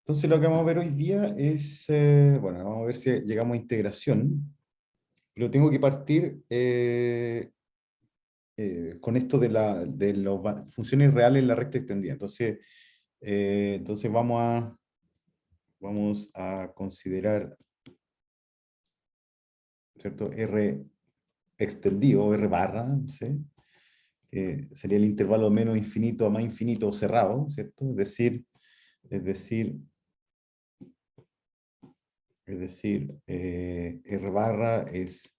Entonces lo que vamos a ver hoy día es, bueno, vamos a ver si llegamos a integración, pero tengo que partir con esto de las funciones reales en la recta extendida. Entonces vamos a considerar, ¿cierto? R extendido, o R barra, no sé, que sería el intervalo menos infinito a más infinito cerrado, ¿cierto? R barra es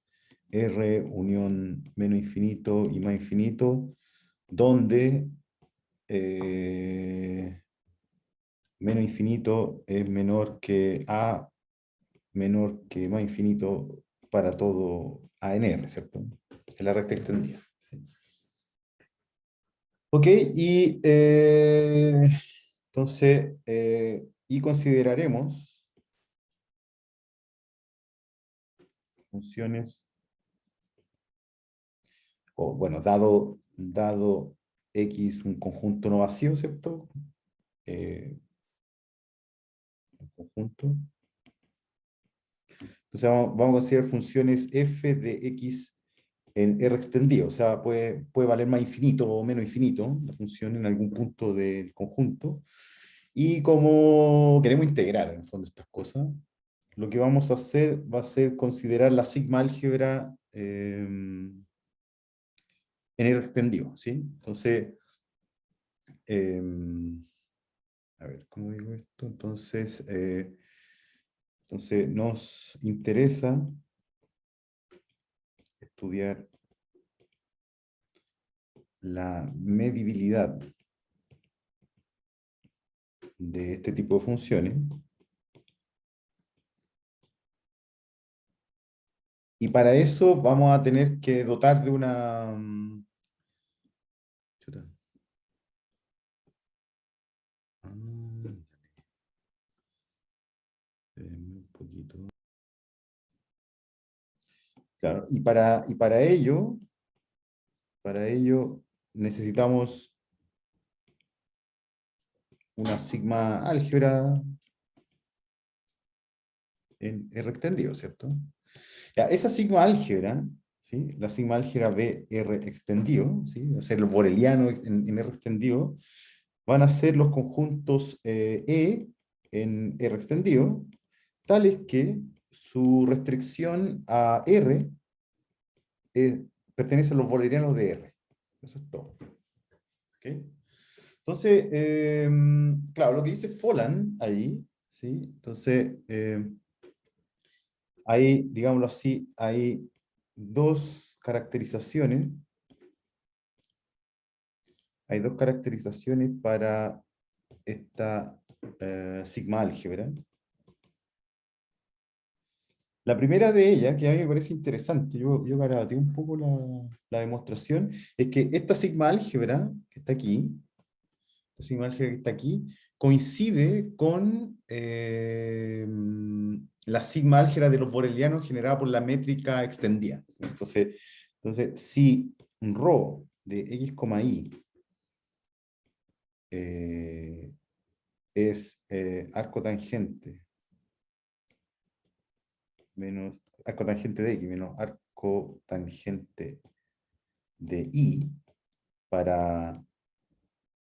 R unión menos infinito y más infinito, donde menos infinito es menor que A, menor que más infinito para todo A en R, ¿cierto? Es la recta extendida. Ok, y consideraremos funciones, o bueno, dado X un conjunto no vacío, ¿cierto? Un conjunto. Entonces vamos a considerar funciones f de X en R extendido, o sea, puede valer más infinito o menos infinito la función en algún punto del conjunto. Y como queremos integrar en el fondo estas cosas, lo que vamos a hacer va a ser considerar la sigma álgebra en R extendido, ¿sí? Eh, a ver, ¿cómo digo esto? Entonces nos interesa estudiar la medibilidad de este tipo de funciones. Y para eso vamos a tener que dotar de una... chuta. Ah, espérenme un poquito. Claro, y para ello necesitamos una sigma álgebra en R extendido, ¿cierto? Ya, esa sigma álgebra, ¿sí? La sigma álgebra BR extendido, ¿sí? Va a ser el boreliano en R extendido, van a ser los conjuntos E en R extendido, tales que su restricción a R pertenece a los bolerianos de R. Eso es todo. ¿Okay? Entonces, claro, lo que dice Folland ahí, ¿sí? Entonces, hay, digámoslo así, hay dos caracterizaciones. Hay dos caracterizaciones para esta sigma álgebra. La primera de ellas, que a mí me parece interesante, yo garabateé un poco la demostración, es que esta sigma álgebra que está aquí, esta sigma álgebra que está aquí, coincide con la sigma álgebra de los borelianos generada por la métrica extendida. Entonces si ρ de x, y es arco tangente menos arco tangente de x menos arco tangente de y para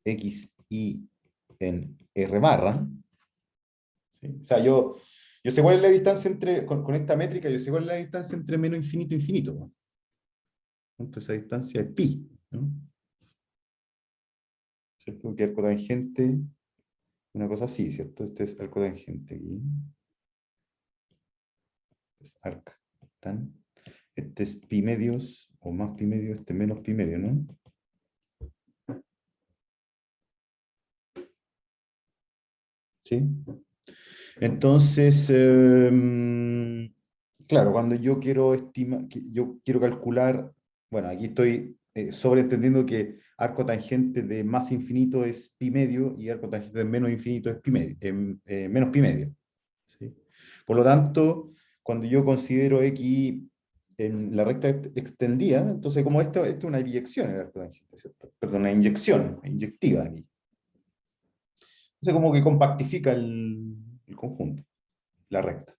x, y en R barra, ¿sí? O sea, yo sé cuál es la distancia entre, con esta métrica, yo sé cuál es la distancia entre menos infinito e infinito, ¿no? Entonces esa distancia es pi, ¿no? ¿Cierto? Que arco tangente, una cosa así, ¿cierto? Este es arco tangente aquí. Es arc tan. Este es pi medios, o más pi medio, este menos pi medio, ¿no? ¿Sí? Entonces, claro, cuando yo quiero estimar, yo quiero calcular, bueno, aquí estoy sobreentendiendo que arco tangente de más infinito es pi medio y arco tangente de menos infinito es pi medio, menos pi medio. ¿Sí? Por lo tanto, cuando yo considero x en la recta extendida, entonces como esto es una inyección en el arco tangente, ¿cierto? Perdón, una inyección, inyectiva aquí. Entonces como que compactifica el conjunto, la recta.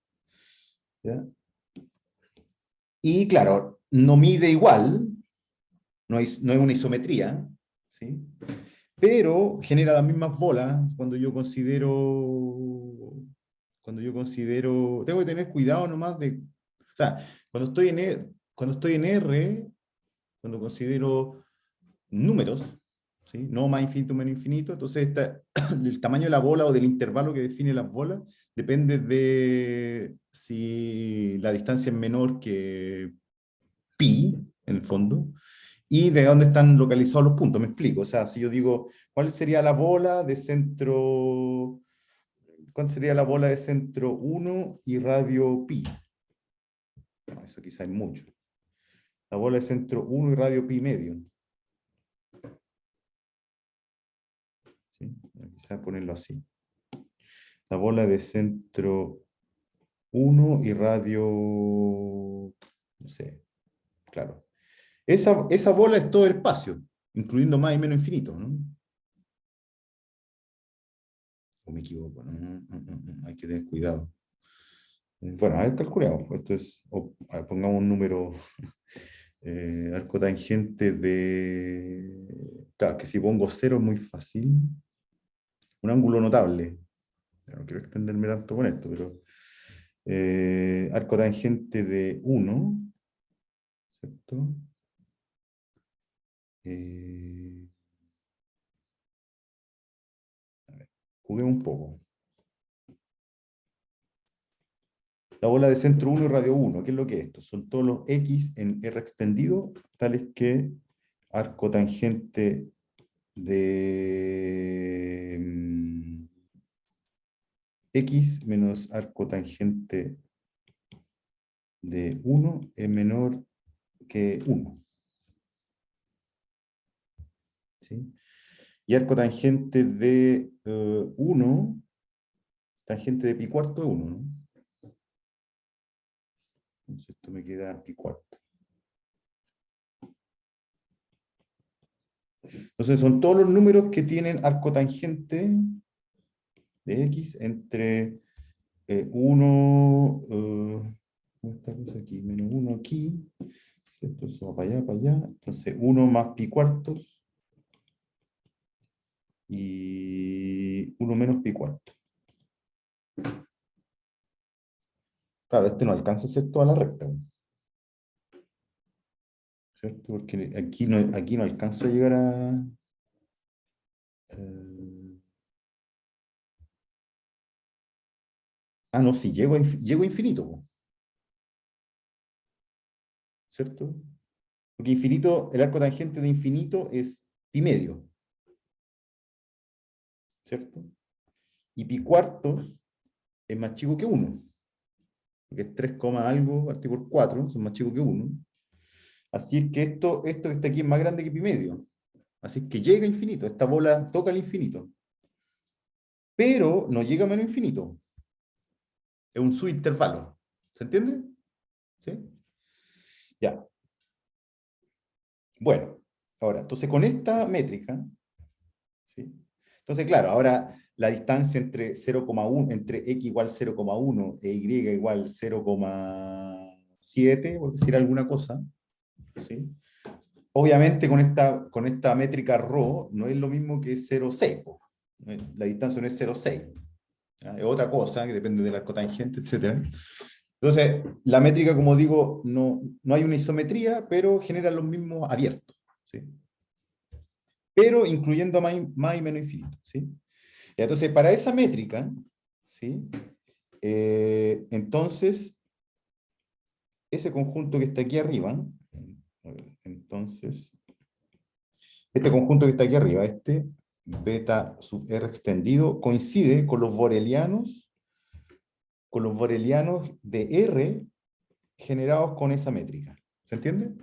¿Ya? Y claro, no mide igual, no es una isometría, ¿sí? Pero genera las mismas bolas tengo que tener cuidado nomás o sea, cuando estoy en R, cuando considero números, ¿sí? No más infinito, menos infinito, entonces el tamaño de la bola o del intervalo que define las bolas depende de si la distancia es menor que pi, en el fondo, y de dónde están localizados los puntos. Me explico. O sea, si yo digo, ¿cuál sería la bola de centro, cuál sería la bola de centro 1 y radio pi? No, eso quizá es mucho. La bola de centro 1 y radio pi medio. ¿Sí? Quizá ponerlo así. La bola de centro 1 y radio, no sé, claro. Esa bola es todo el espacio, incluyendo más y menos infinito, ¿no? O me equivoco, ¿no? Hay que tener cuidado. Bueno, a ver, calculemos. Esto es, a ver, pongamos un número, arco tangente de... Claro, que si pongo cero es muy fácil. Un ángulo notable. No quiero extenderme tanto con esto, pero arco tangente de 1, ¿cierto? Eh, a ver, juguemos un poco. La bola de centro 1 y radio 1, ¿qué es lo que es esto? Son todos los X en R extendido, tales que arco tangente de X menos arco tangente de 1 es menor que 1. ¿Sí? Y arco tangente de 1, tangente de pi cuarto es 1, ¿no? Entonces esto me queda pi cuarto. Entonces son todos los números que tienen arco tangente de X entre 1, esta cosa aquí, menos 1 aquí, esto se va para allá, entonces 1 más pi cuartos y 1 menos pi cuarto. Claro, este no alcanza a ser toda la recta, ¿cierto? Porque aquí no alcanzo a llegar a... eh, no, sí, llego a infinito, po, ¿cierto? Porque infinito, el arco tangente de infinito es pi medio, ¿cierto? Y pi cuartos es más chico que 1, porque es 3, algo, partido por 4, son más chicos que 1. Así es que esto que está aquí es más grande que pi medio. Así que llega a infinito, esta bola toca el infinito. Pero no llega a menos infinito. Es un subintervalo. ¿Se entiende? ¿Sí? Ya. Bueno, ahora, entonces con esta métrica, ¿sí? Entonces, claro, ahora la distancia entre 0,1, entre x igual 0,1 e y igual 0,7, por decir alguna cosa, ¿sí? Obviamente con esta métrica ρ no es lo mismo que 0,6. La distancia no es 0,6. Es otra cosa que depende del arco tangente, etc. Entonces, la métrica, como digo, no hay una isometría, pero genera los mismos abiertos, ¿sí? Pero incluyendo más y menos infinito, ¿sí? Y entonces, para esa métrica, ¿sí? Entonces, ese conjunto que está aquí arriba, entonces, este conjunto que está aquí arriba, este beta sub R extendido, coincide con los borelianos de R generados con esa métrica. ¿Se entiende?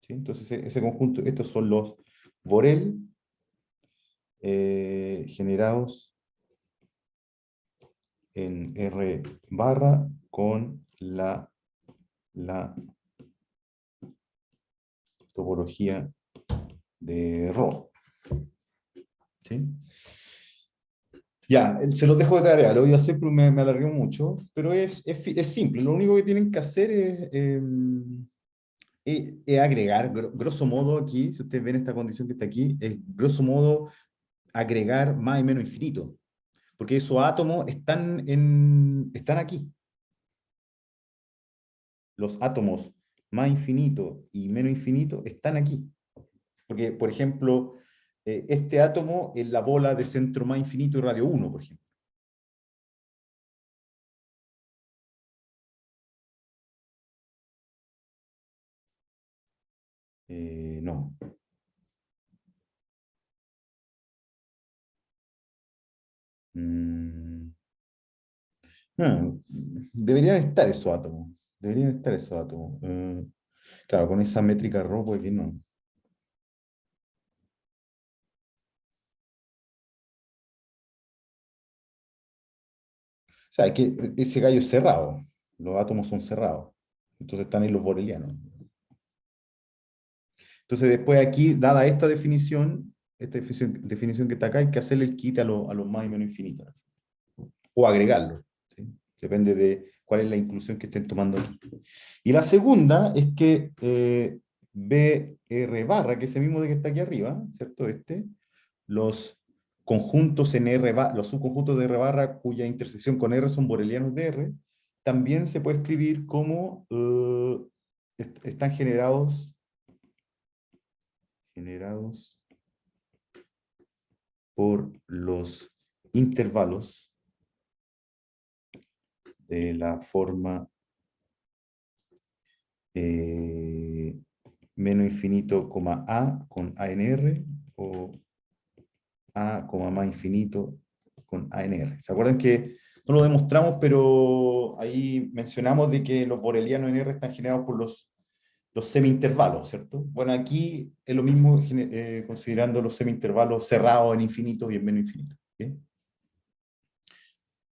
¿Sí? Entonces, ese conjunto, estos son los Borel generados en R barra con la topología de ρ. ¿Sí? Ya, se los dejo de tarea, lo voy a hacer porque me alargué mucho, pero es simple. Lo único que tienen que hacer es agregar, grosso modo aquí, si ustedes ven esta condición que está aquí, es grosso modo agregar más y menos infinito, porque esos átomos están aquí. Los átomos más infinito y menos infinito están aquí. Porque, por ejemplo, este átomo es la bola de centro más infinito y radio 1, por ejemplo. No. Mm, no, deberían estar esos átomos. Deberían estar esos átomos. Claro, con esa métrica ρ puede que no. O sea, es que ese gallo es cerrado. Los átomos son cerrados. Entonces están ahí los borelianos. Entonces después aquí, dada esta definición que está acá, hay que hacerle el quite a los más y menos infinitos. O agregarlo. ¿Sí? Depende de cuál es la inclusión que estén tomando aquí. Y la segunda es que BR barra, que es el mismo de que está aquí arriba, ¿cierto? Los conjuntos en R barra, los subconjuntos de R barra cuya intersección con R son borelianos de R, también se puede escribir como están generados por los intervalos de la forma eh, menos infinito, A con A en R, o A, más infinito con A en R. ¿Se acuerdan que no lo demostramos, pero ahí mencionamos de que los borelianos en R están generados por los semi-intervalos, ¿cierto? Bueno, aquí es lo mismo considerando los semi-intervalos cerrados en infinito y en menos infinito. ¿Ok?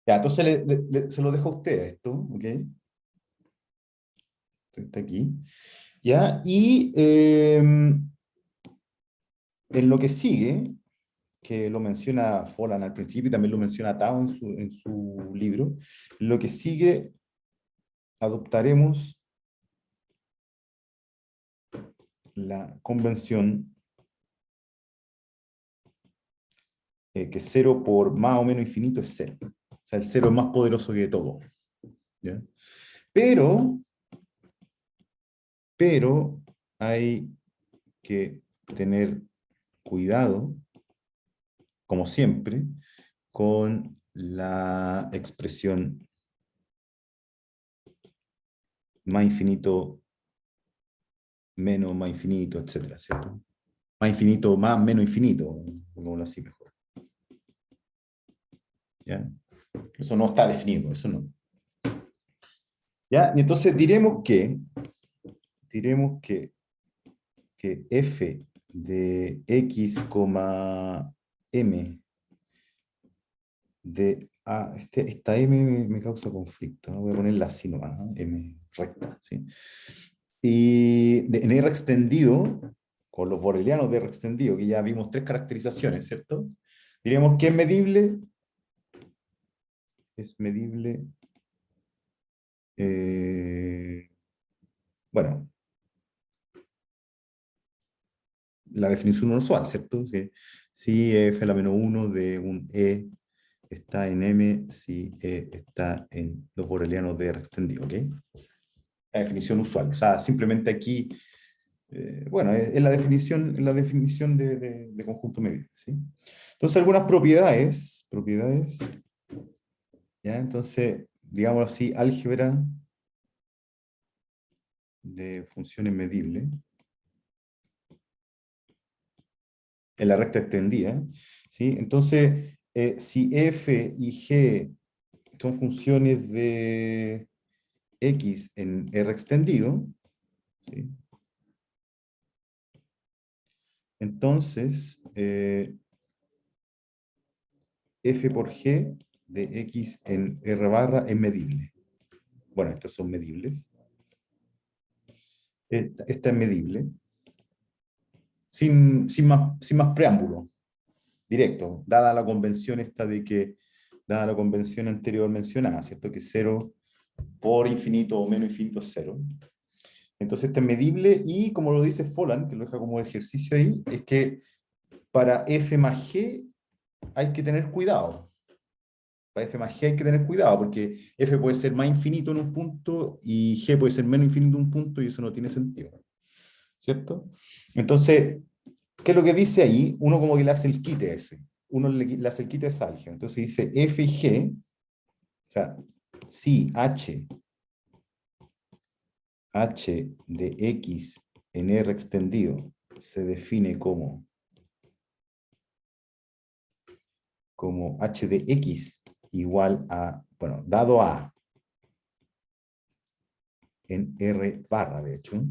Ya, entonces se lo dejo a ustedes esto, ¿ok? Está aquí. Ya, y en lo que sigue, que lo menciona Follan al principio y también lo menciona Tao en su libro, lo que sigue adoptaremos la convención que cero por más o menos infinito es cero. O sea, el cero es más poderoso que todo. ¿Ya? Pero, pero hay que tener cuidado, como siempre, con la expresión más infinito, menos más infinito, etcétera, ¿cierto? Más infinito, más, menos infinito, como así mejor. ¿Ya? Eso no está definido, eso no. ¿Ya? Y entonces diremos que f de x, m de A, esta m me causa conflicto, ¿no? Voy a ponerla así nomás, ¿no? M recta, ¿sí? Y en R extendido, con los borelianos de R extendido, que ya vimos tres caracterizaciones, ¿cierto? Diremos que es medible, eh, bueno, la definición usual, ¿cierto? Si f la menos 1 de un E está en M, si E está en los borelianos de R extendido, ¿ok? La definición usual. O sea, simplemente aquí, bueno, es la definición de conjunto medio, ¿sí? Entonces, algunas propiedades, ¿ya? Entonces, digamos así, álgebra de funciones medibles en la recta extendida, ¿sí? Entonces, si f y g son funciones de x en R extendido, ¿sí? Entonces, f por g de x en R barra es medible. Bueno, estas son medibles. Esta es medible. Sin más preámbulo. directo, dada la convención esta de que, dada la convención anterior mencionada, ¿cierto? Que 0 por infinito o menos infinito es 0. Entonces este es medible y como lo dice Folland, que lo deja como ejercicio ahí, es que para f más g hay que tener cuidado. Para f más g hay que tener cuidado, porque f puede ser más infinito en un punto y g puede ser menos infinito en un punto y eso no tiene sentido. ¿Cierto? Entonces, ¿qué es lo que dice ahí? Uno como que le hace el quite a ese. Uno le hace el quite a esa álgebra. Entonces dice f y g, o sea, si h de x en R extendido se define como h de x igual a, bueno, dado a en R barra, de hecho,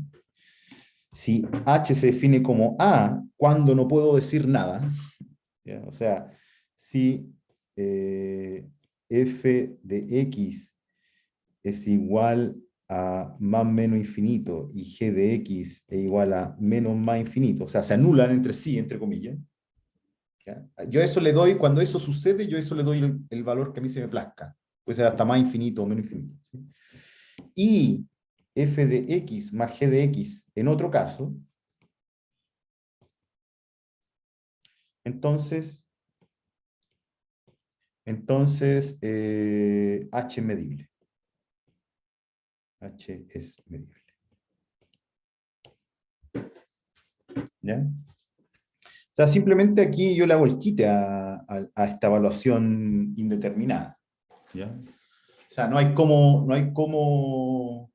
si h se define como a cuando no puedo decir nada, ¿ya? O sea, si f de x es igual a más menos infinito y g de x es igual a menos más infinito, o sea, se anulan entre sí, entre comillas. ¿Ya? Yo eso le doy, cuando eso sucede, yo eso le doy el valor que a mí se me plazca. Puede ser hasta más infinito o menos infinito. ¿Sí? Y f de x más g de x en otro caso, entonces h es medible. H es medible. ¿Ya? O sea, simplemente aquí yo le hago el quite a esta evaluación indeterminada. ¿Ya? O sea, no hay cómo, no hay cómo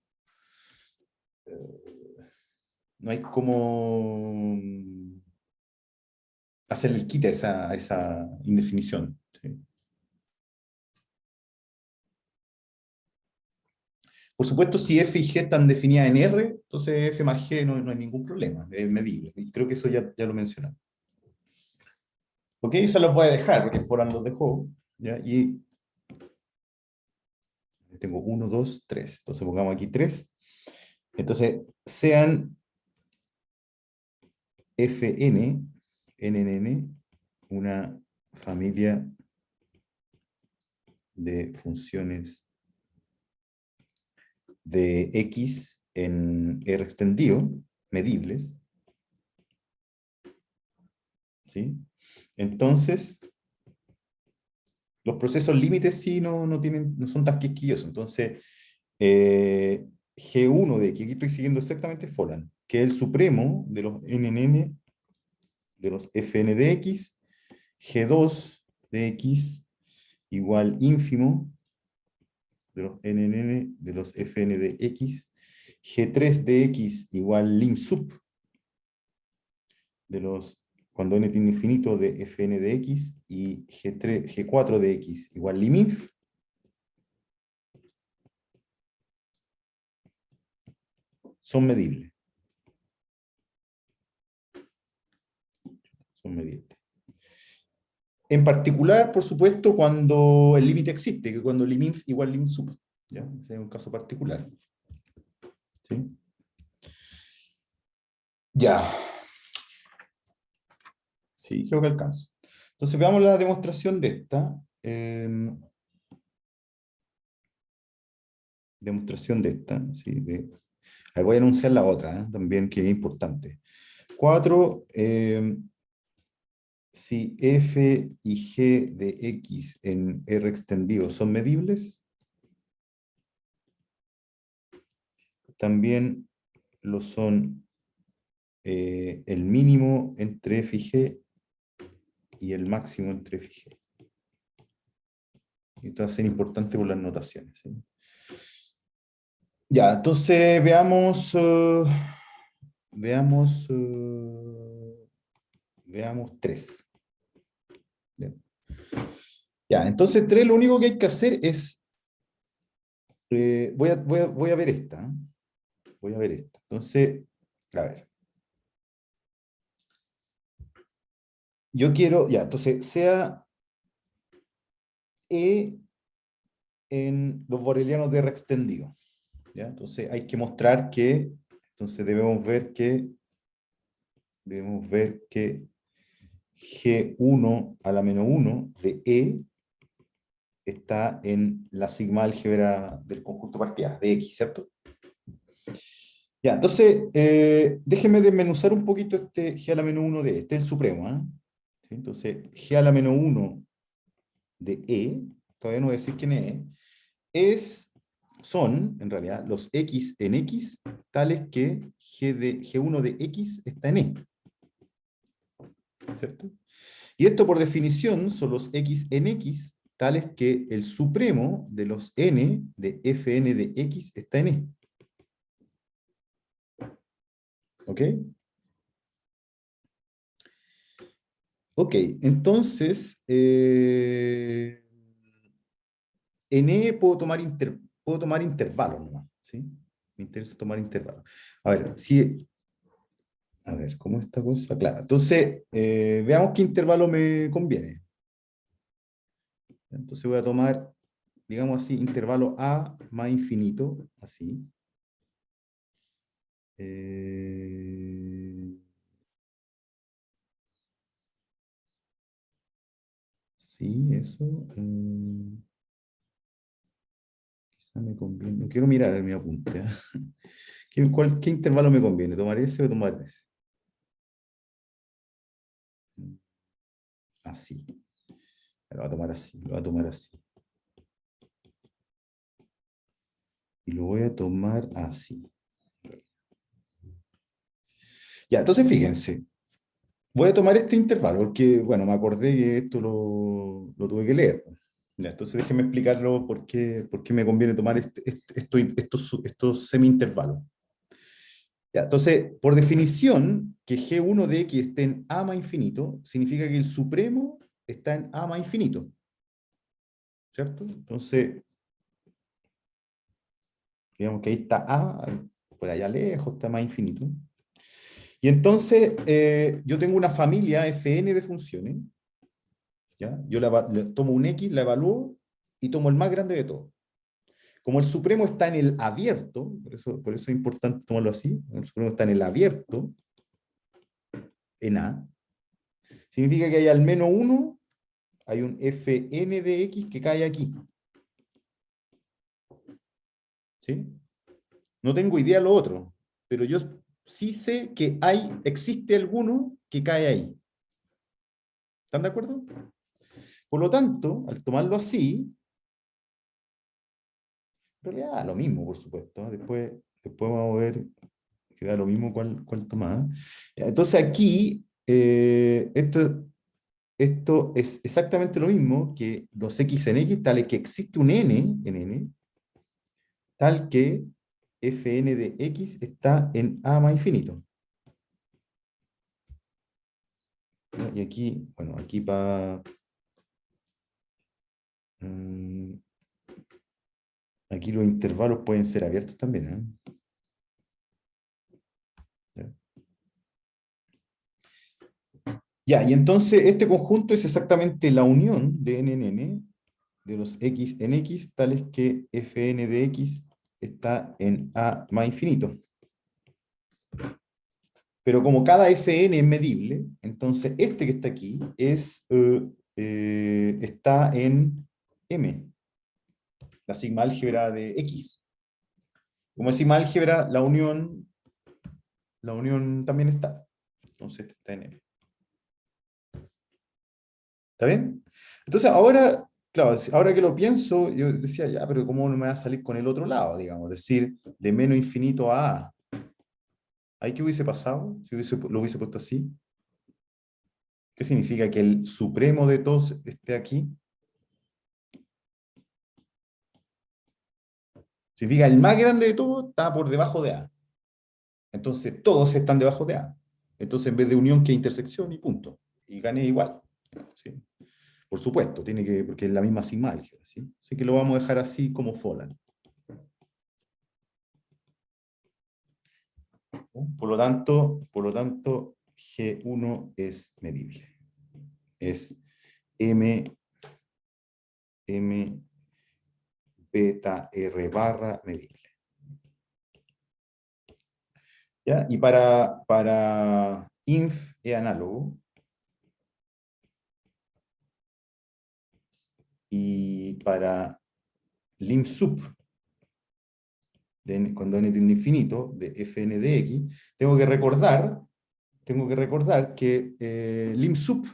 hacer el quite a esa indefinición. ¿Sí? Por supuesto, si f y g están definidas en R, entonces f más g no hay ningún problema, es medible. Y creo que eso ya lo mencioné. Ok, eso los voy a dejar, porque fueran los dejó. ¿Ya? Y tengo 1, 2, 3. Entonces pongamos aquí 3. Entonces, sean Fn, NNN, una familia de funciones de X en R extendido, medibles. ¿Sí? Entonces, los procesos límites sí no son tan quisquillosos. Entonces, G1 de X, aquí estoy siguiendo exactamente Folland, que es el supremo de los NNN, de los Fn de X, G2 de X igual ínfimo de los NNN de los Fn de X, G3 de X lim lim sub de los, cuando n tiene infinito, de Fn de X, y G4 de X igual lim inf, son medibles. Son medibles. En particular, por supuesto, cuando el límite existe, que cuando lim inf igual lim sub. ¿Ya? Ese es un caso particular. ¿Sí? Ya. Sí, creo que alcanzo. Entonces veamos la demostración de esta. Demostración de esta. ¿Sí? Ahí voy a anunciar la otra, también, que es importante. 4. Si f y g de x en R extendido son medibles, también lo son el mínimo entre f y g y el máximo entre f y g. Esto va a ser importante por las notaciones. ¿Sí? Ya, entonces veamos 3. Ya, entonces 3 lo único que hay que hacer es, voy a ver esta. Voy a ver esta. Entonces, a ver. Yo quiero, ya, entonces, sea E en los borelianos de R extendido. ¿Ya? Entonces, hay que mostrar que, entonces debemos ver que G1 a la menos 1 de E está en la sigma álgebra del conjunto partidas, de X, ¿cierto? Ya, entonces, déjenme desmenuzar un poquito este G a la menos 1 de E. Este es el supremo, ¿eh? ¿Sí? Entonces, G a la menos 1 de E, todavía no voy a decir quién son, en realidad, los X en X, tales que G1 de X está en E, ¿cierto? Y esto por definición son los X en X, tales que el supremo de los N de Fn de X está en E. ¿Ok? Ok, entonces, en E puedo tomar intervalos nomás, ¿sí? Me interesa tomar intervalos. A ver, a ver, ¿cómo es esta cosa? Claro, entonces, veamos qué intervalo me conviene. Entonces voy a tomar, digamos así, intervalo A más infinito, así. Sí, eso. Quizá me conviene. No quiero mirar en mi apunte. ¿Qué intervalo me conviene? ¿Tomar ese o tomar ese? Así. Lo voy a tomar así. Lo voy a tomar así. Y lo voy a tomar así. Ya, entonces fíjense. Voy a tomar este intervalo porque, bueno, me acordé que esto lo tuve que leer. Ya, entonces déjenme explicarlo por qué me conviene tomar estos semi-intervalos. Ya, entonces, por definición, que G1 de X esté en A más infinito, significa que el supremo está en A más infinito. ¿Cierto? Entonces, digamos que ahí está A, por allá lejos está más infinito. Y entonces, yo tengo una familia Fn de funciones. ¿Ya? Yo tomo un X, la evalúo y tomo el más grande de todos. Como el supremo está en el abierto, por eso es importante tomarlo así, el supremo está en el abierto, en A, significa que hay al menos uno, hay un Fn de X que cae aquí. ¿Sí? No tengo idea de lo otro, pero yo sí sé que existe alguno que cae ahí. ¿Están de acuerdo? Por lo tanto, al tomarlo así, en realidad da lo mismo, por supuesto, ¿eh? Después vamos a ver que da lo mismo cuál tomar. Entonces aquí, esto es exactamente lo mismo que los X en X, tal que existe un N en N, tal que Fn de X está en A más infinito. Y aquí, bueno, aquí aquí los intervalos pueden ser abiertos también, ¿eh? ¿Ya? Ya, y entonces este conjunto es exactamente la unión de n en n de los X en X, tales que Fn de X está en A más infinito. Pero como cada Fn es medible, entonces este que está aquí está en M, la sigma álgebra de X. Como es sigma álgebra, la unión también está. Entonces este está en M. ¿Está bien? Entonces ahora, claro, ahora que lo pienso, yo decía, ya, pero ¿cómo no me va a salir con el otro lado, digamos? Decir, de menos infinito a A. ¿Ahí qué hubiese pasado si lo hubiese puesto así? ¿Qué significa que el supremo de todos esté aquí? Significa el más grande de todos está por debajo de A. Entonces todos están debajo de A. Entonces en vez de unión, que intersección y punto. Y gané igual. ¿Sí? Por supuesto, porque es la misma sigma álgebra. ¿Sí? Así que lo vamos a dejar así como Folan. Por lo tanto, G1 es medible. Es M beta R barra medible. ¿Ya? Y para inf es análogo. y para lim sub, cuando n tiende a infinito, de fn de x, tengo que recordar que lim sub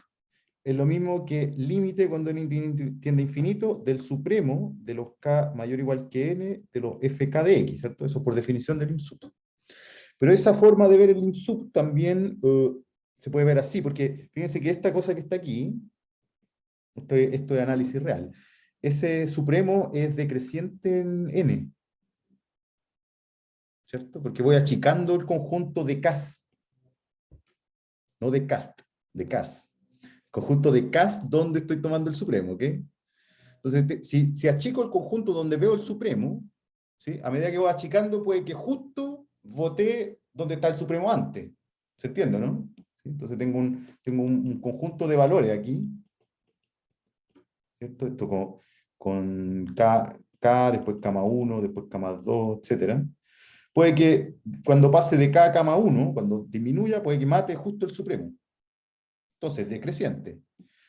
es lo mismo que límite cuando n tiende a infinito del supremo de los k mayor o igual que n de los fk de x, ¿cierto? Eso por definición del lim sub. Pero esa forma de ver el lim sub también se puede ver así, porque fíjense que esta cosa que está aquí, esto es análisis real, ese supremo es decreciente en n, ¿cierto? Porque voy achicando el conjunto de Ks, no de cast, de Ks. Conjunto de Ks donde estoy tomando el supremo, ¿ok? Entonces, si achico el conjunto donde veo el supremo, ¿sí? A medida que voy achicando, puede que justo voté donde está el supremo antes. ¿Se entiende, no? ¿Sí? Entonces tengo un conjunto de valores aquí, ¿cierto? Esto con K, después K más 1, después K más 2, etc. Puede que cuando pase de K a K más 1, cuando disminuya, puede que mate justo el supremo. Entonces, decreciente.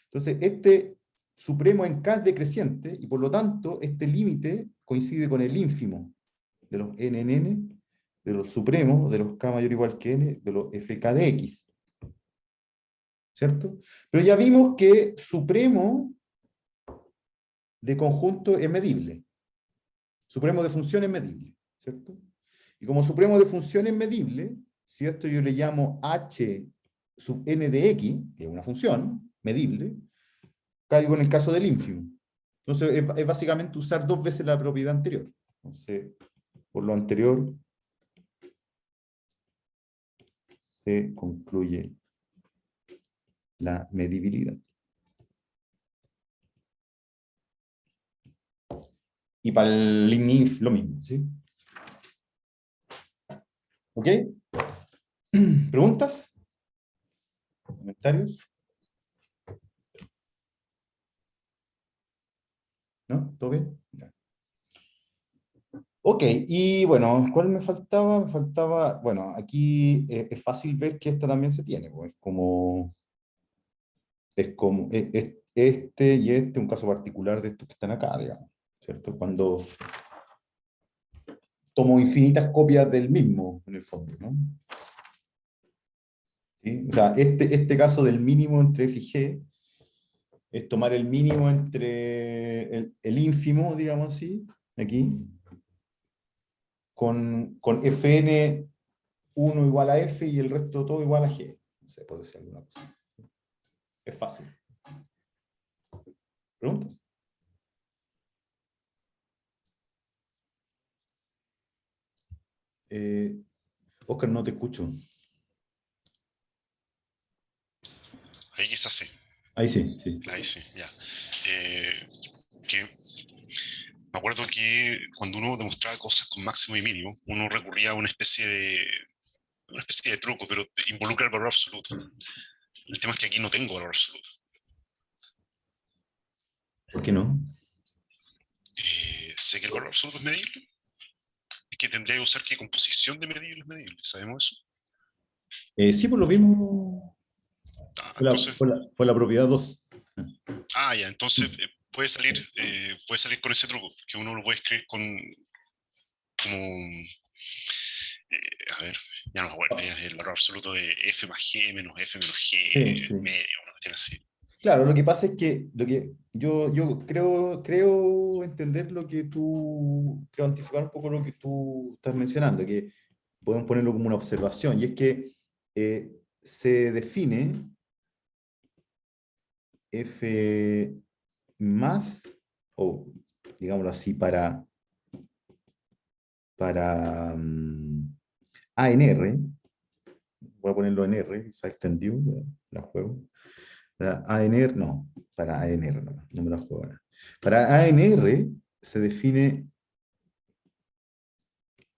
Entonces, este supremo en K es decreciente, y por lo tanto, este límite coincide con el ínfimo de los n en n, de los supremos, de los K mayor o igual que n, de los fk de x. ¿Cierto? Pero ya vimos que supremo de conjunto es medible. Supremo de función es medible. ¿Cierto? Y como supremo de función es medible, si esto yo le llamo h sub n de x, que es una función medible, caigo en el caso del ínfimo. Entonces, es básicamente usar dos veces la propiedad anterior. Entonces, por lo anterior, se concluye la medibilidad. Y para el LINIF lo mismo, ¿sí? ¿Ok? ¿Preguntas? ¿Comentarios? ¿No? ¿Todo bien? Ya. Ok, y bueno, ¿cuál me faltaba? Me faltaba, bueno, aquí es fácil ver que esta también se tiene, pues, este y este, un caso particular de estos que están acá, digamos, ¿cierto? Cuando tomo infinitas copias del mismo, en el fondo, ¿no? ¿Sí? O sea, este caso del mínimo entre f y g es tomar el mínimo entre el ínfimo, digamos así, aquí, con fn 1 igual a f y el resto todo igual a g. No sé, por decir alguna cosa. Es fácil. ¿Preguntas? Oscar, no te escucho. Ahí quizás sí. Ahí sí, sí. Ahí sí, ya. Que me acuerdo que cuando uno demostraba cosas con máximo y mínimo, uno recurría a una especie de truco, pero involucra el valor absoluto. El tema es que aquí no tengo valor absoluto. ¿Por qué no? Sé que el valor absoluto es medible. Es que tendría que usar qué composición de medibles medibles. ¿Sabemos eso? Sí, por lo mismo. Fue la, Entonces, fue la, fue la propiedad 2. ya, entonces puede salir con ese truco, que uno lo puede escribir como, a ver, ya no me acuerdo, es el valor absoluto de f más g menos f menos Sí, g sí. medio, una cuestión así. Claro, lo que pasa es que, yo creo entender creo anticipar un poco lo que tú estás mencionando, que podemos ponerlo como una observación, y es que se define f más, o digámoslo así, para A en R, voy a ponerlo en R, se ha extendido, la juego. Para ANR, no, para ANR no me la juego ahora. Para ANR se define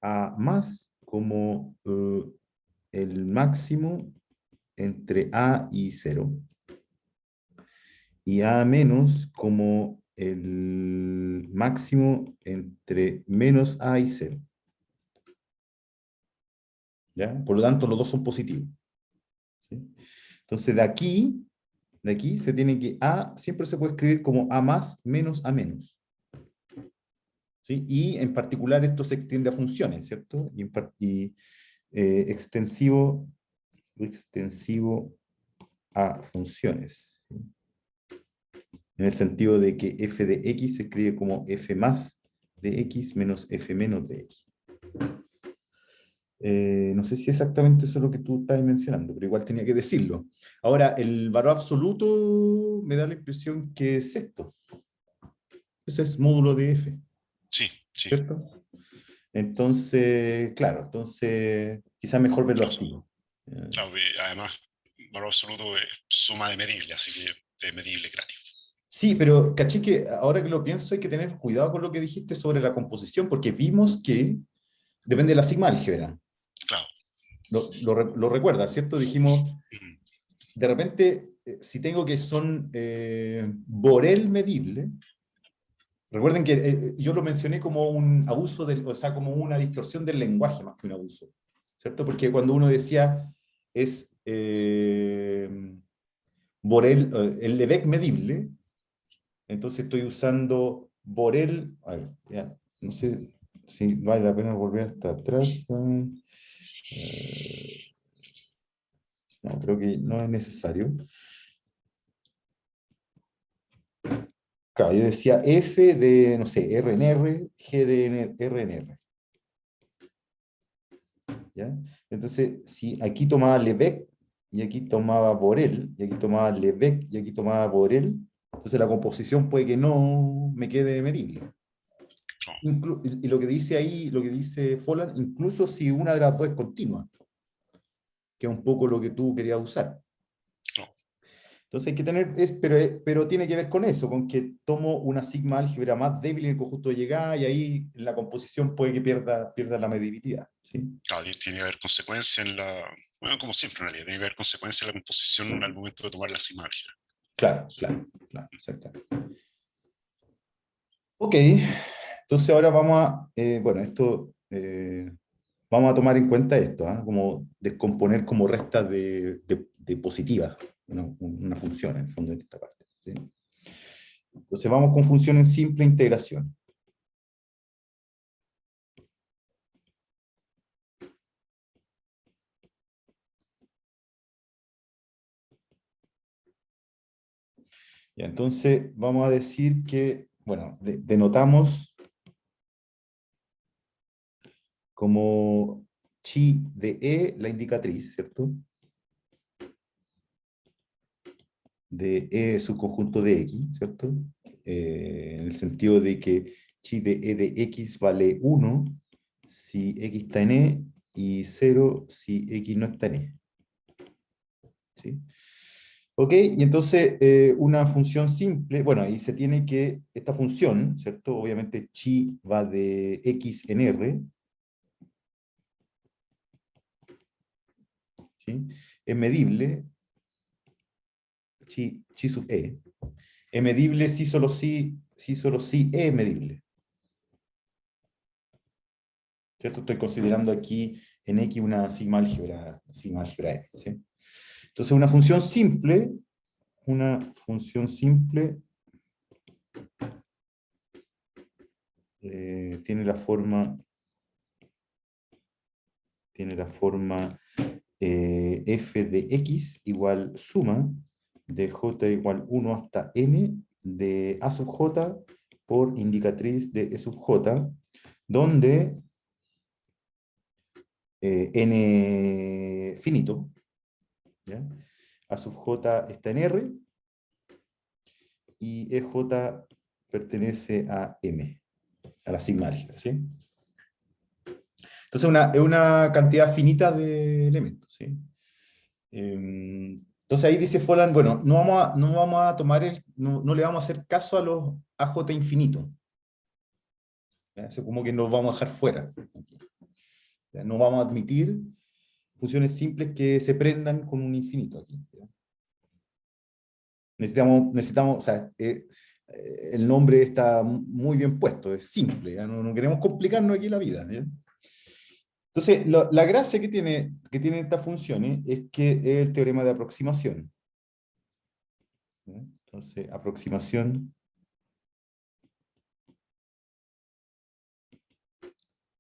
A más como el máximo entre A y 0, y A menos como el máximo entre menos A y 0. ¿Ya? Por lo tanto, los dos son positivos. ¿Sí? Entonces, de aquí de aquí se tiene que A siempre se puede escribir como A más menos A menos. ¿Sí? Y en particular esto se extiende a funciones, ¿cierto? Extensivo a funciones. ¿Sí? En el sentido de que f de x se escribe como f más de x menos f menos de x. No sé si exactamente eso es lo que tú estás mencionando, pero igual tenía que decirlo. Ahora, el valor absoluto me da la impresión que es esto. Ese es módulo de f, Sí, sí. ¿cierto? Entonces, claro, quizás mejor verlo Claro, así, ¿no? claro, y además, valor absoluto es suma de medible, así que es medible gratis. Sí, pero caché que ahora que lo pienso hay que tener cuidado con lo que dijiste sobre la composición, porque vimos que depende de la sigma álgebra. Claro. Lo recuerdas, ¿cierto? Dijimos, Ujú. de repente, si tengo que son Borel medible, recuerden que yo lo mencioné como un abuso, o sea, como una distorsión del lenguaje más que un abuso, ¿cierto? Porque cuando uno decía es Borel, el Lebesgue medible, entonces estoy usando Borel, a ver, ya, no sé si vale la pena volver hasta atrás. No, creo que no es necesario. Claro, yo decía F de, no sé, RNR, G de RNR. ¿Ya? Entonces, si aquí tomaba Lebesgue, y aquí tomaba Borel, y aquí tomaba Lebesgue, y aquí tomaba Borel, entonces la composición puede que no me quede medible. Claro, Y lo que dice ahí, lo que dice Folland, incluso si una de las dos es continua, que es un poco lo que tú querías usar. claro, Entonces hay que tener, pero tiene que ver con eso, con que tomo una sigma álgebra más débil en el conjunto de llegada y ahí la composición puede que pierda la medibilidad. ¿Sí? claro, tiene que haber consecuencia en la. Bueno, como siempre en realidad, tiene que haber consecuencia en la composición al momento de tomar la sigma álgebra. Claro, claro, exactamente. Ok, entonces ahora bueno, vamos a tomar en cuenta esto, ¿ah? Como descomponer como restas de positivas, una función en el fondo de esta parte. ¿Sí? Entonces vamos con funciones simple integración. Ya, entonces vamos a decir que, bueno, denotamos como chi de E la indicatriz, ¿cierto? De E subconjunto de X, ¿cierto? En el sentido de que chi de E de X vale 1 si X está en E y 0 si X no está en E. ¿Sí? Ok, y entonces una función simple, bueno, ahí se tiene que, esta función, ¿cierto? Obviamente chi va de X en R, ¿sí? Es medible, chi sub E, es medible si solo si E es medible. ¿Cierto? Estoy considerando aquí en X una sigma álgebra E, ¿sí? Entonces una función simple tiene la forma f de x igual suma de j igual 1 hasta n de a sub j por indicatriz de e sub j, donde n finito, ¿ya? A sub j está en R y EJ pertenece a M, a la sigma álgebra, ¿sí? Entonces es una cantidad finita de elementos, ¿sí? Entonces ahí dice Folland, bueno, no vamos a tomar no le vamos a hacer caso a los AJ infinitos. Eso como que nos vamos a dejar fuera. ¿Ya? No vamos a admitir funciones simples que se prendan con un infinito aquí. ¿Ya? O sea, el nombre está muy bien puesto, es simple, ¿ya? No queremos complicarnos aquí la vida. ¿Ya? Entonces, la gracia que tienen estas funciones es que es el teorema de aproximación. ¿Ya? Entonces, aproximación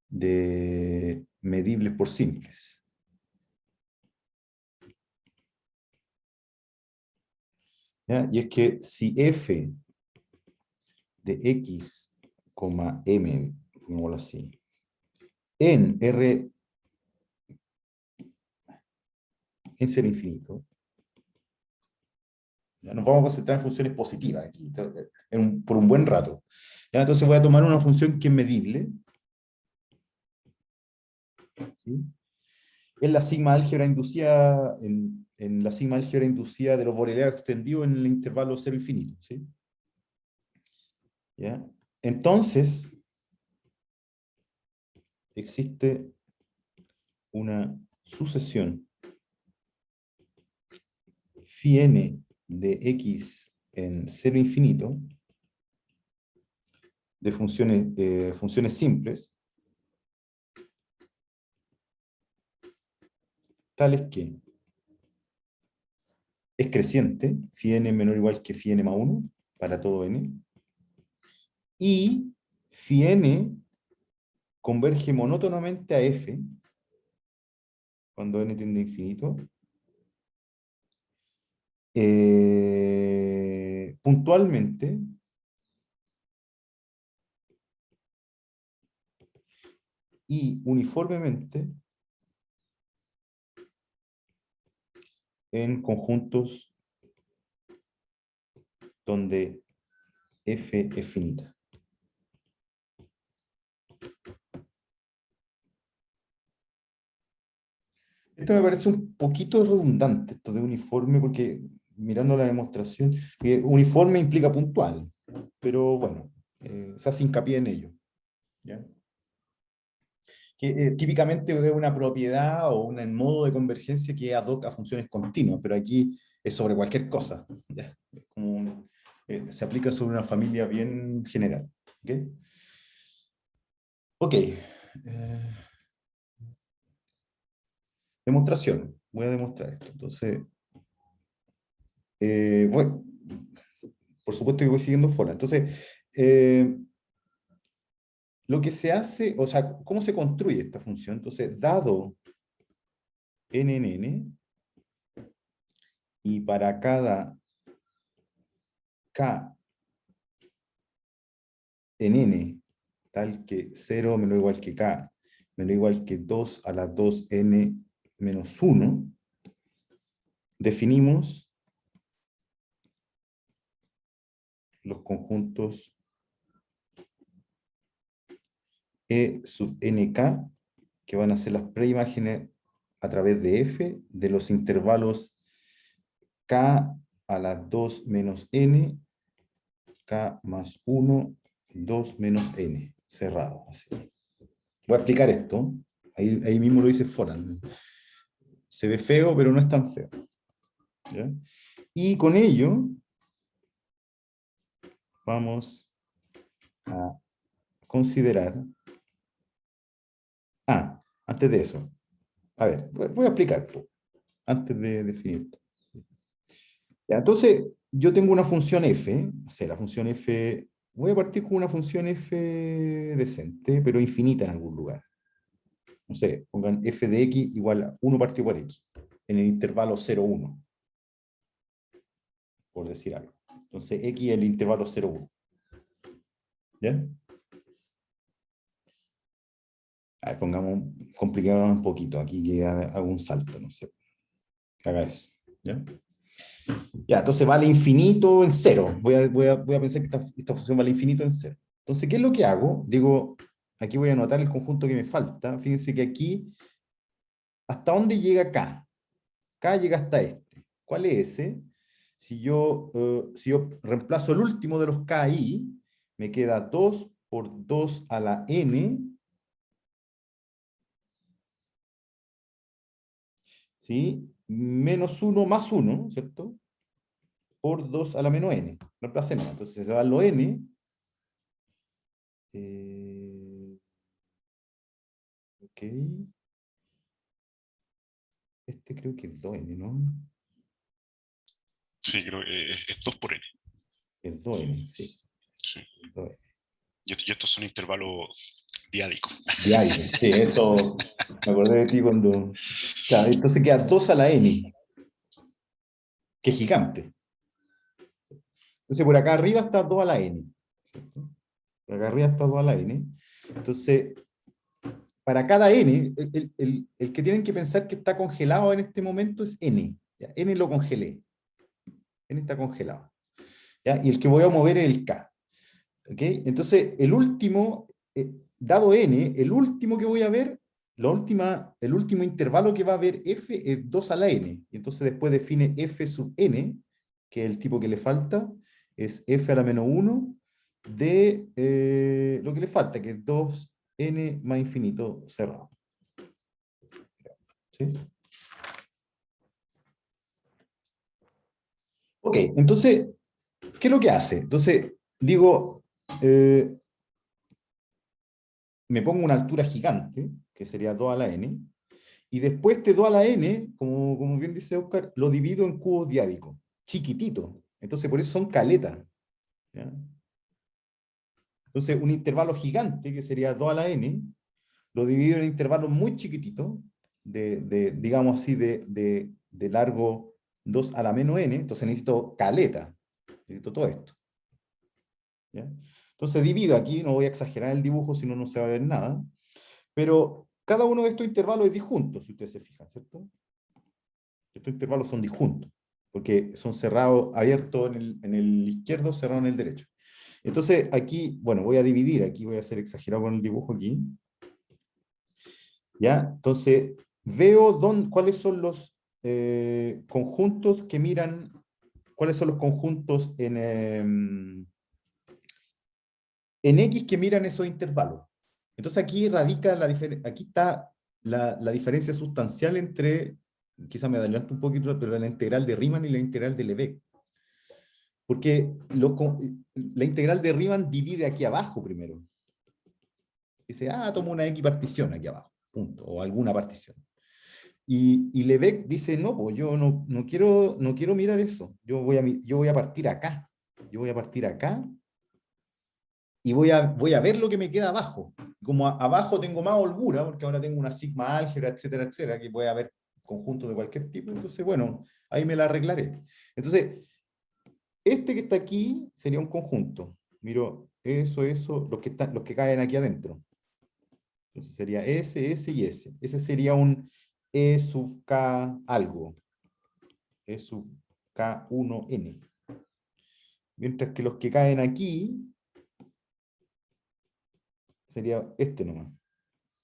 de medibles por simples. ¿Ya? Y es que si f de x, m, pongámoslo así, en R en ser infinito, ¿ya? Nos vamos a concentrar en funciones positivas aquí, por un buen rato. ¿Ya? Entonces voy a tomar una función que es medible, ¿sí? Es la sigma álgebra inducida, en la sigma álgebra inducida de los Boreleos extendidos en el intervalo cero infinito, ¿sí? ¿Ya? Entonces, existe una sucesión phi n de x en cero infinito de funciones simples, tales que es creciente, phi n menor o igual que phi n más 1 para todo n, y phi n converge monótonamente a f cuando n tiende a infinito, puntualmente y uniformemente en conjuntos donde f es finita. Esto me parece un poquito redundante, esto de uniforme, porque mirando la demostración, uniforme implica puntual, pero bueno, se hace hincapié en ello. ¿Ya? Que típicamente es una propiedad o un modo de convergencia que es ad hoc a funciones continuas, pero aquí es sobre cualquier cosa. ¿Ya? Es como se aplica sobre una familia bien general. ¿Ok? Ok. Demostración. Voy a demostrar esto. Entonces, bueno, por supuesto que voy siguiendo Fola. Entonces, lo que se hace, o sea, ¿cómo se construye esta función? Entonces, dado n en n, y para cada k en n, tal que 0 menor o igual que k, menor o igual que 2 a la 2n menos 1, definimos los conjuntos E sub nk, que van a ser las preimágenes a través de f de los intervalos k a la 2 menos n, k más 1, 2 menos n, cerrado. Así. Voy a explicar esto. Ahí mismo lo dice Foran. Se ve feo, pero no es tan feo. ¿Ya? Y con ello vamos a considerar... Ah, antes de eso. A ver, voy a explicar antes de definir esto. Ya, entonces, yo tengo una función f, o sea, la función f, voy a partir con una función f decente, pero infinita en algún lugar. No sé, pongan f de x igual a 1 partido por x, en el intervalo 0, 1, por decir algo. Entonces, x es el intervalo 0, 1. ¿Ya? A ver, pongamos, compliquémonos un poquito, aquí que haga un salto, no sé, que haga eso. ¿Ya? Ya, entonces vale infinito en cero. Voy a pensar que esta función vale infinito en cero. Entonces, ¿qué es lo que hago? Digo, aquí voy a anotar el conjunto que me falta. Fíjense que aquí, ¿hasta dónde llega K? K llega hasta este. ¿Cuál es ese? Si yo reemplazo el último de los K ahí, me queda 2 por 2 a la n, ¿sí? Menos 1 más 1, ¿cierto? Por 2 a la menos n. Reemplacé nada. Entonces se va lo n. Ok. Este creo que es 2n, ¿no? Sí, creo que es 2 por n. Es 2n, sí. Sí. 2n. Y estos son intervalos diádicos. Diario. Sí, eso me acordé de ti cuando... Claro, entonces queda 2 a la n, que es gigante. Entonces por acá arriba está 2 a la n. ¿Cierto? Por acá arriba está 2 a la n. Entonces, para cada n, el que tienen que pensar que está congelado en este momento es n. ¿Ya? N lo congelé. N está congelado. ¿Ya? Y el que voy a mover es el k. ¿Okay? Entonces, el último, dado n, el último que voy a ver, el último intervalo que va a haber f es 2 a la n. Y entonces después define f sub n, que es el tipo que le falta, es f a la menos 1 de lo que le falta, que es 2n más infinito cerrado. ¿Sí? Ok, entonces, ¿qué es lo que hace? Entonces, digo, me pongo una altura gigante, que sería 2 a la n, y después este 2 a la n, como bien dice Oscar, lo divido en cubos diádicos, chiquititos. Entonces, por eso son caletas. ¿Ya? Entonces, un intervalo gigante, que sería 2 a la n, lo divido en intervalos muy chiquititos, digamos así, de largo 2 a la menos n, entonces necesito caleta, necesito todo esto. ¿Ya? Entonces divido aquí, no voy a exagerar el dibujo, si no, no se va a ver nada, pero cada uno de estos intervalos es disjunto, si ustedes se fijan, ¿cierto? Estos intervalos son disjuntos, porque son cerrados, abiertos en el izquierdo, cerrados en el derecho. Entonces aquí, bueno, voy a dividir, aquí voy a ser exagerado con el dibujo aquí. ¿Ya? Entonces, veo cuáles son los conjuntos que miran, cuáles son los conjuntos en X que miran esos intervalos. Entonces aquí radica aquí está la diferencia sustancial entre, quizá me adelanto un poquito, pero la integral de Riemann y la integral de Lebesgue. Porque la integral de Riemann divide aquí abajo primero. Dice, tomo una X partición aquí abajo, punto, o alguna partición. Y Lebesgue dice, no, pues yo no quiero mirar eso, yo voy a partir acá, yo voy a partir acá, y voy a ver lo que me queda abajo. Como abajo tengo más holgura, porque ahora tengo una sigma álgebra, etcétera, etcétera, que puede haber conjuntos de cualquier tipo, entonces, bueno, ahí me la arreglaré. Entonces, este que está aquí sería un conjunto. Miro eso, los que caen aquí adentro. Entonces sería S y S. Ese sería un E sub K algo. E sub K1N. Mientras que los que caen aquí sería este nomás.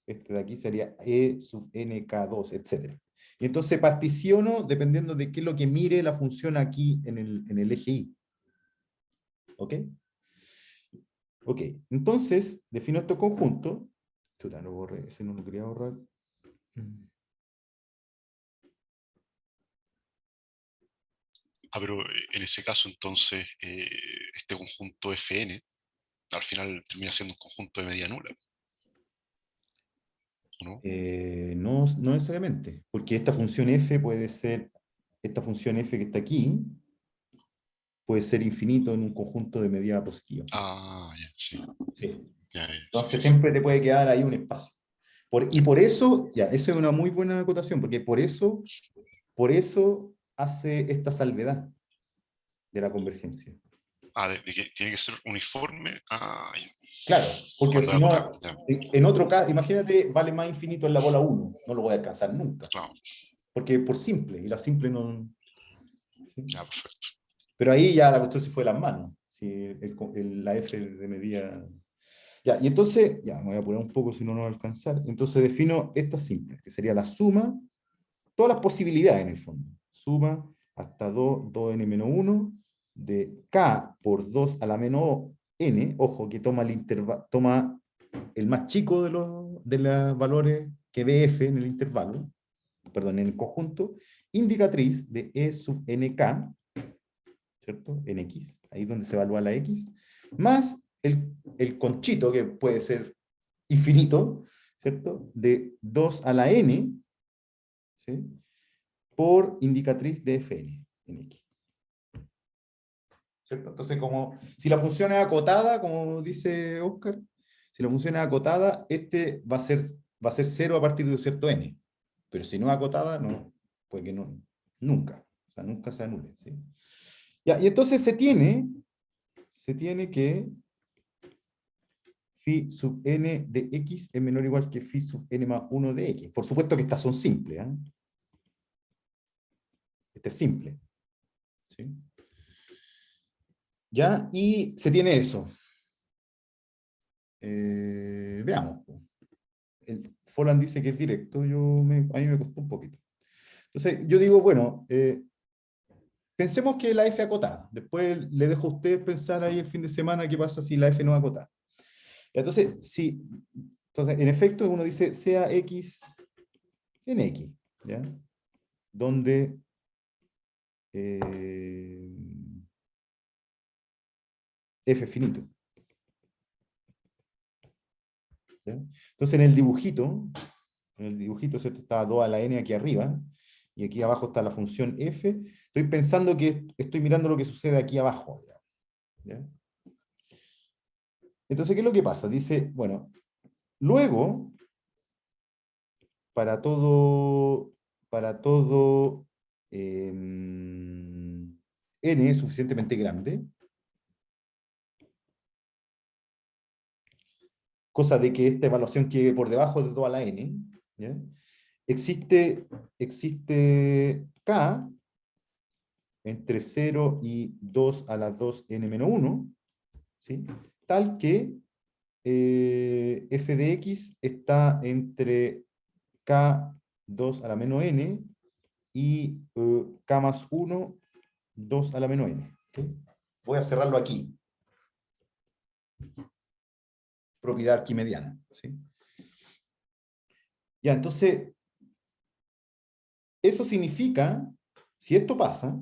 Este de aquí sería E sub NK2, etc. Y entonces particiono dependiendo de qué es lo que mire la función aquí en el eje Y. ¿Ok? Ok, entonces defino estos conjuntos. Chuta, lo borré, ese no lo quería borrar. Pero en ese caso, entonces, este conjunto Fn al final termina siendo un conjunto de medida nula, ¿no? No necesariamente, porque esta función f puede ser, esta función f que está aquí, puede ser infinito en un conjunto de medida positiva. Ya, sí. Sí. Ya, sí, Entonces sí, sí. siempre te puede quedar ahí un espacio. Y por eso, ya, esa es una muy buena acotación, porque por eso hace esta salvedad de la convergencia. De que tiene que ser uniforme. Ya. Claro, porque Cuando si es no, apocado, ya. en otro caso, imagínate, vale más infinito en la bola 1, no lo voy a alcanzar nunca, Claro, porque por simple, y la simple no... ¿sí? ya, perfecto. Pero ahí ya la cuestión se fue de las manos, si la f de medida... Ya, y entonces, ya, me voy a apurar un poco si no va a alcanzar, entonces defino esta simple, que sería la suma, todas las posibilidades en el fondo, suma hasta 2n menos 1 de k por 2 a la menos n, ojo, que toma el más chico de los valores que ve f en el intervalo, perdón, en el conjunto, indicatriz de e sub nk, ¿cierto? En x, ahí es donde se evalúa la x, más el conchito, que puede ser infinito, ¿cierto? De 2 a la n, ¿sí? Por indicatriz de fn en x. ¿cierto? Entonces, como si la función es acotada, como dice Oscar, si la función es acotada, este va a ser 0 a partir de un cierto n. Pero si no es acotada, no, puede que no, nunca. O sea, nunca se anule. ¿Sí? Ya, y entonces se tiene que phi sub n de x es menor o igual que phi sub n más 1 de x. Por supuesto que estas son simples. ¿Eh? Este es simple. ¿Sí? ¿Ya? Y se tiene eso. Veamos. El Folland dice que es directo, a mí me costó un poquito. Entonces, yo digo, bueno, pensemos que la F acotada. Después le dejo a ustedes pensar ahí el fin de semana qué pasa si la F no es acotada. Entonces, entonces, en efecto, uno dice sea X en X, ¿ya? Donde F es finito. ¿Ya? Entonces, en el dibujito, ¿cierto? Está 2 a la n aquí arriba, y aquí abajo está la función f. Estoy pensando que estoy mirando lo que sucede aquí abajo. ¿Ya? Entonces, ¿qué es lo que pasa? Dice, bueno, luego, para todo n es suficientemente grande, cosa de que esta evaluación quede por debajo de 2 a la n, ¿ya? Existe k entre 0 y 2 a la 2n menos 1, ¿sí? Tal que f de x está entre k 2 a la menos n y k más 1, 2 a la menos n. ¿Okay? Voy a cerrarlo aquí. Propiedad arquimediana. ¿Sí? Ya, entonces, eso significa, si esto pasa,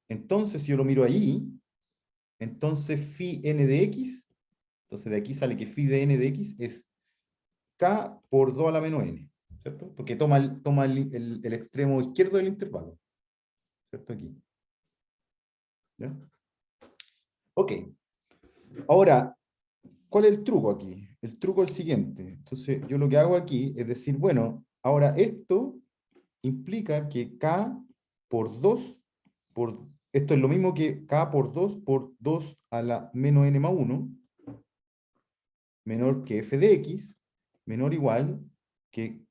entonces si yo lo miro ahí, entonces phi n de x, entonces de aquí sale que phi de n de x es k por 2 a la menos n, ¿cierto? Porque toma el extremo izquierdo del intervalo, ¿cierto? Aquí. ¿Ya? Ok. Ahora, ¿cuál es el truco aquí? El truco es el siguiente. Entonces, yo lo que hago aquí es decir, bueno, ahora esto implica que k por 2, esto es lo mismo que k por 2 a la menos n más 1, menor que f de x, menor o igual que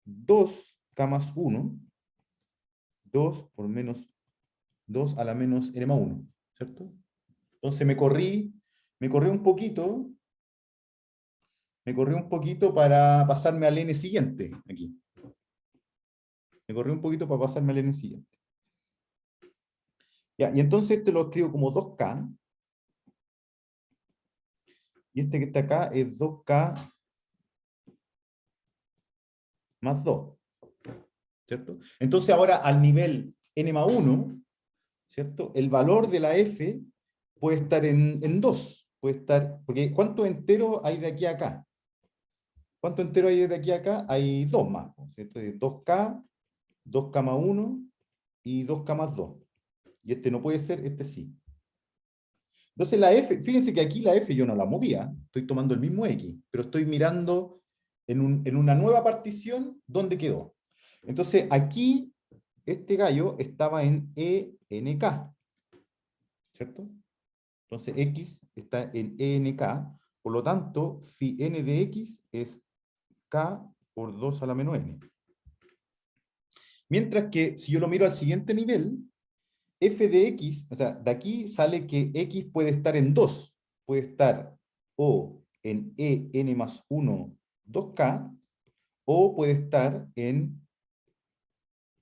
2k más 1, 2 por menos 2 a la menos n más 1, ¿cierto? Entonces me corrí un poquito para pasarme al n siguiente, aquí. Me corrí un poquito para pasarme al n siguiente. Ya, y entonces este lo escribo como 2k, y este que está acá es 2k más 2, ¿cierto? Entonces ahora al nivel n más 1, ¿cierto? El valor de la f puede estar en 2, puede estar, porque ¿cuántos enteros hay de aquí a acá? ¿Cuántos enteros hay de aquí a acá? Hay 2 más, ¿cierto? 2k, 2k más 1 y 2k más 2. Y este no puede ser, este sí. Entonces la f, fíjense que aquí la f yo no la movía, estoy tomando el mismo x, pero estoy mirando en una nueva partición dónde quedó. Entonces aquí este gallo estaba en ENK, ¿cierto? Entonces x está en ENK, por lo tanto, phi n de x es k por 2 a la menos n. Mientras que si yo lo miro al siguiente nivel, f de x, o sea, de aquí sale que x puede estar en 2, puede estar o en en más 1, 2k, o puede estar en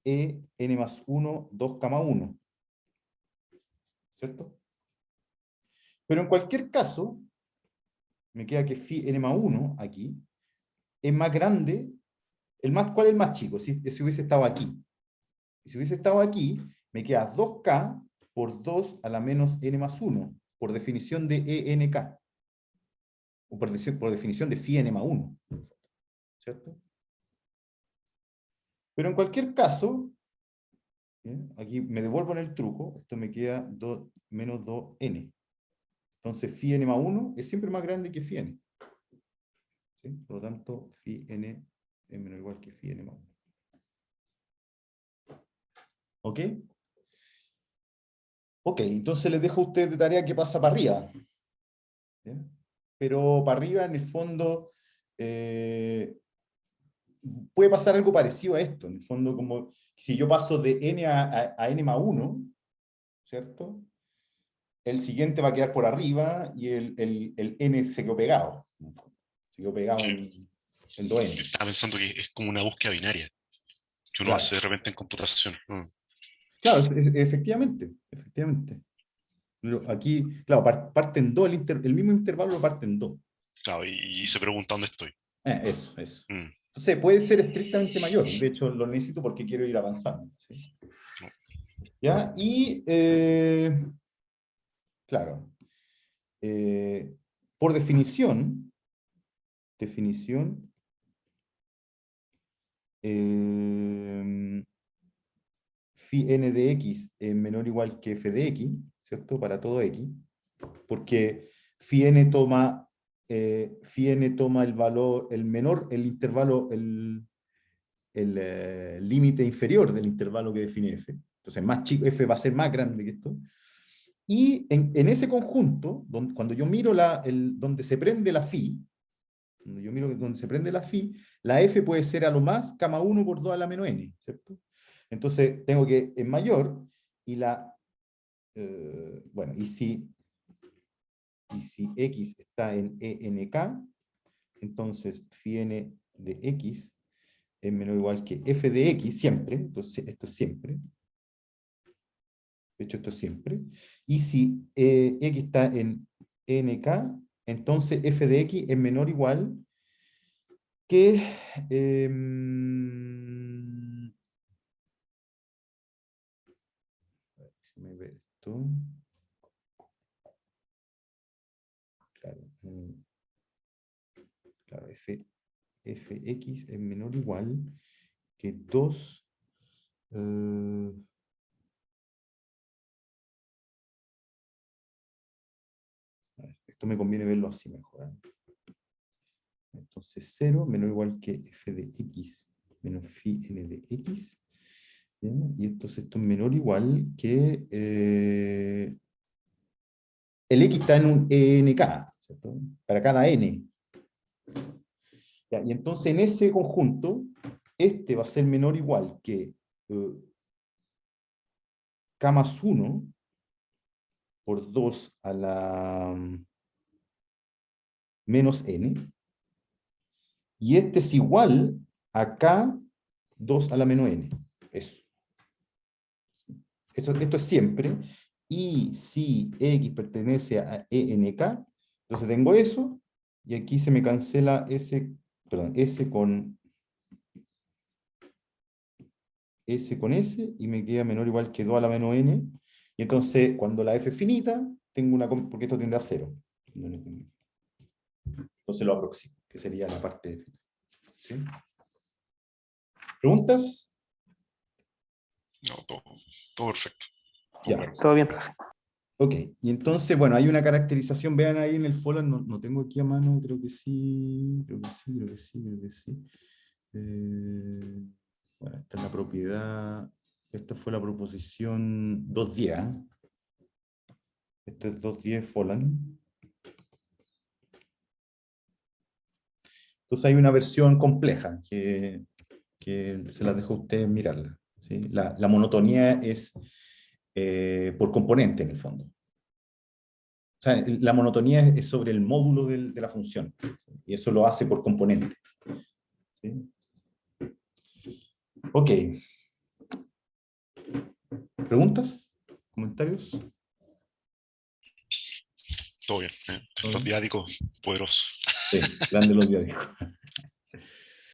en más 1, 2,1, ¿cierto? Pero en cualquier caso, me queda que phi n más 1 aquí es más grande, ¿cuál es el más chico? Si hubiese estado aquí. Si hubiese estado aquí, me queda 2k por 2 a la menos n más 1, por definición de ENK, o por definición de phi n más 1, ¿cierto? Pero en cualquier caso, ¿Bien? Aquí me devuelvo en el truco, esto me queda menos 2n. Entonces, phi n más 1 es siempre más grande que phi n. ¿Sí? Por lo tanto, phi n es menos o igual que phi n más 1. ¿Ok? Ok, entonces les dejo a ustedes de tarea qué pasa para arriba. ¿Bien? Pero para arriba, en el fondo, puede pasar algo parecido a esto. En el fondo, como si yo paso de n a n más 1, ¿cierto? El siguiente va a quedar por arriba y el n se quedó pegado. Se quedó pegado Que en 2n. estaba pensando que es como una búsqueda binaria que uno Claro, hace de repente en computación. claro, efectivamente, efectivamente. Aquí, claro, parte en 2, el mismo intervalo lo parte en 2. Claro, y se pregunta dónde estoy. Eso, eso. Mm, Entonces, puede ser estrictamente mayor. De hecho, lo necesito porque quiero ir avanzando. ¿Sí? no, ¿Ya? Y, claro, por definición, phi n de x es menor o igual que f de x, ¿cierto? Para todo x, porque phi n toma el valor, el menor, el intervalo, el límite inferior del intervalo que define f. Entonces, más chico, f va a ser más grande que esto. Y en ese conjunto, cuando yo miro donde se prende la phi, cuando yo miro donde se prende la phi, la f puede ser a lo más gamma 1 por 2 a la menos n, ¿cierto? Entonces, tengo que es mayor, y bueno, y si x está en enk, entonces phi n de x es menor o igual que f de x, siempre, entonces esto es siempre, de hecho esto es siempre, y si x está en nk, entonces f de x es menor o igual que déjame ver esto, claro, claro, fx es menor o igual que 2, esto me conviene verlo así mejor, ¿eh? Entonces 0 menor o igual que f de x menos phi n de x. ¿Ya? Y entonces esto es menor o igual que el x está en un enk, ¿cierto? Para cada n. ¿Ya? Y entonces en ese conjunto, este va a ser menor o igual que k más 1 por 2 a la menos n. Y este es igual a k 2 a la menos n. Eso. Esto es siempre. Y si x pertenece a enk, entonces tengo eso, y aquí se me cancela S con S, y me queda menor o igual que 2 a la menos n. Y entonces, cuando la f es finita, tengo porque esto tiende a 0. Entonces lo aproximo, que sería la parte. ¿Sí? ¿Preguntas? no, todo perfecto. Todo Ya. claro. Todo bien, profe. Ok, y entonces, bueno, hay una caracterización, vean ahí en el folder, no tengo aquí a mano, creo que sí, creo que sí, creo que sí, creo que sí. Bueno, esta es la propiedad, esta fue la proposición 210, ¿eh? Este es 210 Folland. Entonces hay una versión compleja que se las dejo a ustedes mirarla, ¿sí? La monotonía es por componente en el fondo. O sea, la monotonía es sobre el módulo de la función, y eso lo hace por componente. ¿Sí? Ok. ¿Preguntas? ¿Comentarios? Todo bien. Los diádicos poderosos. Sí, grande los diádicos.